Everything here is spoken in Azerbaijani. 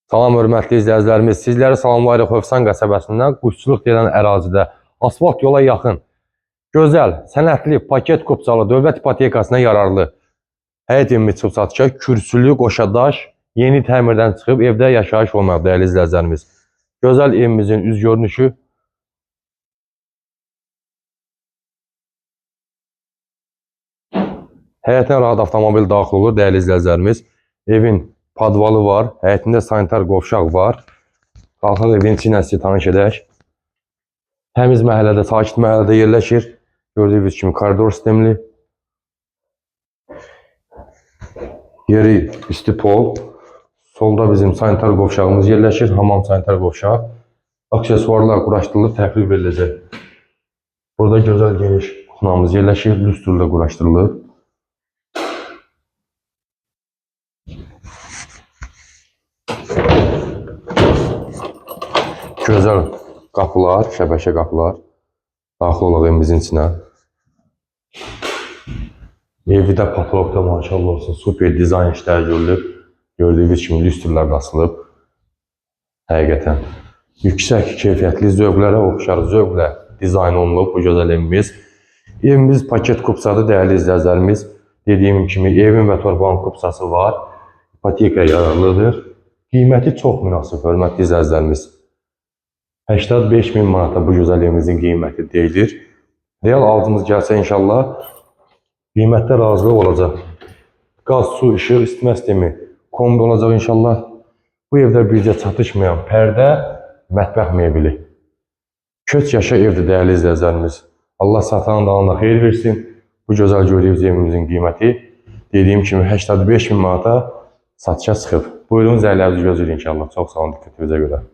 Salam hörmətli izləyicilərimiz, sizləri salamlayırıq Hövsan qəsəbəsindən Quşçuluq deyilən ərazidə asfalt yola yaxın, gözəl, sənətli, paket kupçalı, dövlət ipotekasına yararlı həyət evimiz çıxıb satışa, kürsülü, qoşadaş, yeni təmirdən çıxıb evdə yaşayış olmaq dəyərli izləyicilərimiz. Gözəl evimizin üz görünüşü. Həyətinə rahat avtomobil daxil olur dəyərli izləyicilərimiz. Evin padvalı var, həyətində sanitar qovşaq var. Qalxaq evin içinə sizi tanış edək. Təmiz məhəllədə, sakit məhəllədə yerləşir. Gördüyünüz kimi koridor sistemli. Yeri üstü pol. Solda bizim sanitar qovşağımız yerləşir. Hamam sanitar qovşaq. Aksesuarlar quraşdırılıb, təhvil veriləcək. Burada gözəl geniş kuxnamız yerləşir. Lüstrlə quraşdırılıb. Gözəl qapılar, şəbəkə qapılar. Daxil olaq evimizin içinə. Evdə patologda maşallah olsun, super dizayn işləri görülüb. Gördüyünüz kimi lüstrlər asılıb. Həqiqətən yüksək keyfiyyətli zövqlərə oxşar zövqlə dizayn olunub bu gözəl evimiz. Evimiz paket kupçadır dəyərli izləyicilərimiz. Dediyim kimi evin və torpağın kupçası var. İpotekaya yararlıdır. Qiyməti çox münasib hörmətli izləyicilərimiz. 85.000 manata bu gözəl evimizin qiyməti deyilir. Real alıcımız gəlsə inşallah qiymətdə razılıq olacaq. Qaz, su, işıq, isitmə sistemi kombi olacaq inşallah. Bu evdə bircə çatışmayan pərdə, mətbəx mebeli. Köç yaşa evdir dəyərli izləyicilərimiz. Allah satanın dalına xeyir versin. Bu gözəl gördüyünüz evimizin qiyməti dediyim kimi 85.000 manata satışa çıxıb. Buyurun, zəylərinizi gözləyin inşallah. Çox sağ olun diqqətinizə görə.